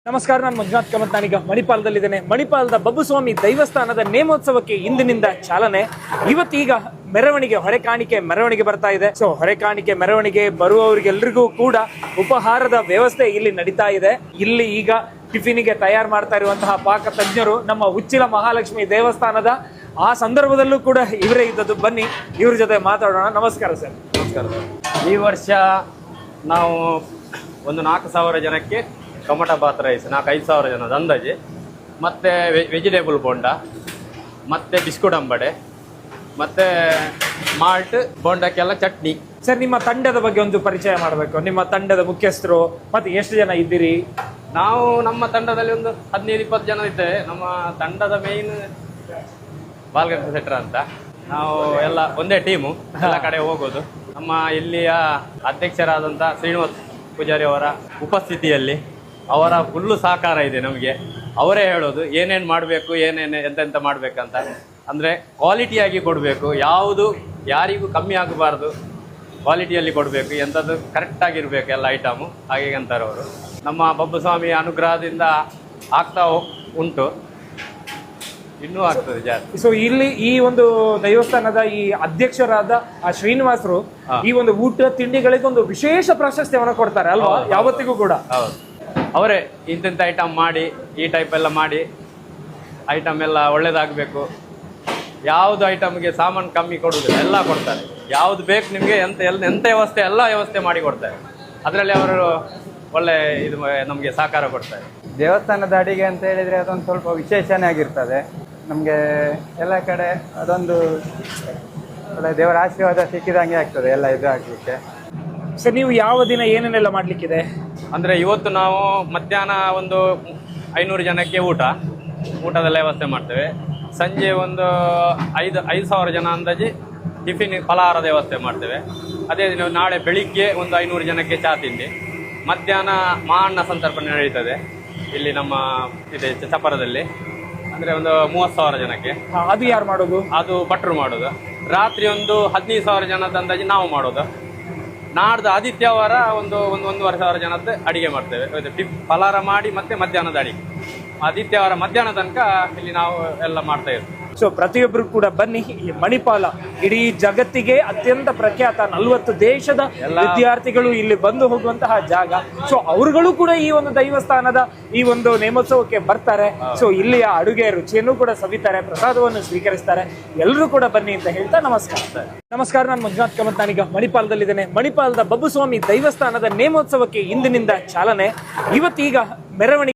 ನಮಸ್ಕಾರ, ನಾನು ಮಂಜುನಾಥ್ ಕಾಮತ್. ನಾನೀಗ ಮಣಿಪಾಲದಲ್ಲಿದ್ದೇನೆ. ಮಣಿಪಾಲದ ಬಬ್ಬುಸ್ವಾಮಿ ದೈವಸ್ಥಾನದ ನೇಮೋತ್ಸವಕ್ಕೆ ಇಂದಿನಿಂದ ಚಾಲನೆ. ಇವತ್ತೀಗ ಮೆರವಣಿಗೆ, ಹೊರೆ ಕಾಣಿಕೆ ಮೆರವಣಿಗೆ ಬರ್ತಾ ಇದೆ. ಸೊ ಹೊರೆ ಕಾಣಿಕೆ ಮೆರವಣಿಗೆ ಬರುವವರಿಗೆಲ್ರಿಗೂ ಕೂಡ ಉಪಹಾರದ ವ್ಯವಸ್ಥೆ ಇಲ್ಲಿ ನಡೀತಾ ಇದೆ. ಇಲ್ಲಿ ಈಗ ಟಿಫಿನಿಗೆ ತಯಾರು ಮಾಡ್ತಾ ಇರುವಂತಹ ಪಾಕ ತಜ್ಞರು ನಮ್ಮ ಉಚ್ಚಿಲ ಮಹಾಲಕ್ಷ್ಮಿ ದೇವಸ್ಥಾನದ. ಆ ಸಂದರ್ಭದಲ್ಲೂ ಕೂಡ ಇವರೇ ಇದ್ದದ್ದು. ಬನ್ನಿ ಇವ್ರ ಜೊತೆ ಮಾತಾಡೋಣ. ನಮಸ್ಕಾರ ಸರ್. ನಮಸ್ಕಾರ. ಈ ವರ್ಷ ನಾವು ಒಂದು 4,000 ಜನಕ್ಕೆ ಟೊಮಟೊ ಬಾತ್ ರೈಸ್, 4-5,000 ಜನದ ಅಂದಾಜು, ಮತ್ತು ವೆಜಿಟೇಬಲ್ ಬೋಂಡ, ಮತ್ತು ಬಿಸ್ಕುಟ್ ಅಂಬಡೆ, ಮತ್ತು ಮಾಲ್ಟ್ ಬೋಂಡಕ್ಕೆಲ್ಲ ಚಟ್ನಿ. ಸರ್, ನಿಮ್ಮ ತಂಡದ ಬಗ್ಗೆ ಒಂದು ಪರಿಚಯ ಮಾಡಬೇಕು. ನಿಮ್ಮ ತಂಡದ ಮುಖ್ಯಸ್ಥರು ಮತ್ತು ಎಷ್ಟು ಜನ ಇದ್ದೀರಿ? ನಾವು ನಮ್ಮ ತಂಡದಲ್ಲಿ ಒಂದು 15-20 ಜನ ಇದ್ದೇವೆ. ನಮ್ಮ ತಂಡದ ಮೇಯ್ನ್ ಬಾಲ್ಗಂಗ ಸೆಟ್ರ ಅಂತ. ನಾವು ಎಲ್ಲ ಒಂದೇ ಟೀಮು, ಎಲ್ಲ ಕಡೆ ಹೋಗೋದು. ನಮ್ಮ ಇಲ್ಲಿಯ ಅಧ್ಯಕ್ಷರಾದಂಥ ಶ್ರೀನಿವಾಸ್ ಪೂಜಾರಿ ಅವರ ಉಪಸ್ಥಿತಿಯಲ್ಲಿ ಅವರ ಫುಲ್ಲು ಸಹಕಾರ ಇದೆ ನಮಗೆ. ಅವರೇ ಹೇಳೋದು ಏನೇನು ಮಾಡಬೇಕು, ಏನೇನು ಎಂತೆಂತ ಮಾಡಬೇಕಂತ. ಅಂದರೆ ಕ್ವಾಲಿಟಿಯಾಗಿ ಕೊಡಬೇಕು, ಯಾವುದು ಯಾರಿಗೂ ಕಮ್ಮಿ ಆಗಬಾರ್ದು, ಕ್ವಾಲಿಟಿಯಲ್ಲಿ ಕೊಡಬೇಕು, ಎಂಥದ್ದು ಕರೆಕ್ಟಾಗಿರಬೇಕು ಎಲ್ಲ ಐಟಮು, ಹಾಗೆ ಅಂತಾರೆ ಅವರು. ನಮ್ಮ ಬಬ್ಬುಸ್ವಾಮಿ ಅನುಗ್ರಹದಿಂದ ಆಗ್ತಾ ಉಂಟು, ಇನ್ನೂ ಆಗ್ತದೆ ಜಾಸ್ತಿ. ಸೊ ಇಲ್ಲಿ ಈ ಒಂದು ದೇವಸ್ಥಾನದ ಈ ಅಧ್ಯಕ್ಷರಾದ ಆ ಶ್ರೀನಿವಾಸರು ಈ ಒಂದು ಊಟ ತಿಂಡಿಗಳಿಗೆ ಒಂದು ವಿಶೇಷ ಪ್ರಶಸ್ತಿಯನ್ನು ಕೊಡ್ತಾರೆ ಅಲ್ವಾ? ಯಾವತ್ತಿಗೂ ಕೂಡ ಹೌದು, ಅವರೇ ಇಂತಿಂಥ ಐಟಮ್ ಮಾಡಿ, ಈ ಟೈಪ್ ಎಲ್ಲ ಮಾಡಿ, ಐಟಮ್ ಎಲ್ಲ ಒಳ್ಳೇದಾಗಬೇಕು, ಯಾವುದು ಐಟಮ್ಗೆ ಸಾಮಾನು ಕಮ್ಮಿ ಕೊಡುವುದಿಲ್ಲ, ಎಲ್ಲ ಕೊಡ್ತಾರೆ. ಯಾವುದು ಬೇಕು ನಿಮಗೆ, ಎಂಥ ವ್ಯವಸ್ಥೆ, ಎಲ್ಲ ವ್ಯವಸ್ಥೆ ಮಾಡಿ ಕೊಡ್ತಾರೆ. ಅದರಲ್ಲಿ ಅವರು ಒಳ್ಳೆ ಇದು ನಮಗೆ ಸಹಕಾರ ಕೊಡ್ತಾರೆ. ದೇವಸ್ಥಾನದ ಅಡಿಗೆ ಅಂತ ಹೇಳಿದರೆ ಅದೊಂದು ಸ್ವಲ್ಪ ವಿಶೇಷನೇ ಆಗಿರ್ತದೆ. ನಮಗೆ ಎಲ್ಲ ಕಡೆ ಅದೊಂದು ಒಳ್ಳೆ ದೇವರ ಆಶೀರ್ವಾದ ಸಿಕ್ಕಿದಂಗೆ ಆಗ್ತದೆ ಎಲ್ಲ ಇದು ಆಗಲಿಕ್ಕೆ. ಸರ್, ನೀವು ಯಾವ ದಿನ ಏನೇನೆಲ್ಲ ಮಾಡಲಿಕ್ಕಿದೆ? ಅಂದರೆ ಇವತ್ತು ನಾವು ಮಧ್ಯಾಹ್ನ ಒಂದು 500 ಜನಕ್ಕೆ ಊಟದೆಲ್ಲ ವ್ಯವಸ್ಥೆ ಮಾಡ್ತೇವೆ. ಸಂಜೆ ಒಂದು 5,000 ಜನ ಅಂದಾಜು ಟಿಫಿನ್ ಫಲಹಾರದ ವ್ಯವಸ್ಥೆ ಮಾಡ್ತೇವೆ. ಅದೇ ದಿನ ನಾಳೆ ಬೆಳಿಗ್ಗೆ ಒಂದು 500 ಜನಕ್ಕೆ ಚಾ ತಿಂಡಿ. ಮಧ್ಯಾಹ್ನ ಮಹಾನ್ನ ಸಂತರ್ಪಣೆ ನಡೀತದೆ ಇಲ್ಲಿ ನಮ್ಮ ಇದೆ ಚಪರದಲ್ಲಿ. ಅಂದರೆ ಒಂದು 30,000 ಜನಕ್ಕೆ. ಅದು ಯಾರು ಮಾಡೋದು? ಅದು ಭಟ್ರು ಮಾಡೋದು. ರಾತ್ರಿ ಒಂದು 15,000 ಜನದ ಅಂದಾಜು ನಾವು ಮಾಡೋದು. ನಾಡ್ದು ಆದಿತ್ಯವಾರ ಒಂದು 1,500 ಜನದ್ದು ಅಡಿಗೆ ಮಾಡ್ತೇವೆ. ಫಲಹಾರ ಮಾಡಿ ಮತ್ತೆ ಮಧ್ಯಾಹ್ನದ ಅಡಿಗೆ. ಆದಿತ್ಯವಾರ ಮಧ್ಯಾಹ್ನ ತನಕ ಇಲ್ಲಿ ನಾವು ಎಲ್ಲ ಮಾಡ್ತಾ ಇರ್ತೀವಿ. ಸೊ ಪ್ರತಿಯೊಬ್ಬರು ಕೂಡ ಬನ್ನಿ. ಈ ಮಣಿಪಾಲ ಇಡೀ ಜಗತ್ತಿಗೆ ಅತ್ಯಂತ ಪ್ರಖ್ಯಾತ. 40 ದೇಶದ ವಿದ್ಯಾರ್ಥಿಗಳು ಇಲ್ಲಿ ಬಂದು ಹೋಗುವಂತಹ ಜಾಗ. ಸೊ ಅವರುಗಳು ಕೂಡ ಈ ಒಂದು ದೈವಸ್ಥಾನದ ಈ ಒಂದು ನೇಮೋತ್ಸವಕ್ಕೆ ಬರ್ತಾರೆ. ಸೊ ಇಲ್ಲಿಯ ಅಡುಗೆ ರುಚಿಯನ್ನು ಕೂಡ ಸವಿತಾರೆ, ಪ್ರಸಾದವನ್ನು ಸ್ವೀಕರಿಸ್ತಾರೆ. ಎಲ್ಲರೂ ಕೂಡ ಬನ್ನಿ ಅಂತ ಹೇಳ್ತಾ ನಮಸ್ಕಾರ, ನಾನು ಮಂಜುನಾಥ್ ಕಾಮತ್. ನಾನೀಗ ಮಣಿಪಾಲದಲ್ಲಿದ್ದೇನೆ. ಮಣಿಪಾಲದ ಬಬ್ಬುಸ್ವಾಮಿ ದೈವಸ್ಥಾನದ ನೇಮೋತ್ಸವಕ್ಕೆ ಇಂದಿನಿಂದ ಚಾಲನೆ. ಇವತ್ತೀಗ ಮೆರವಣಿಗೆ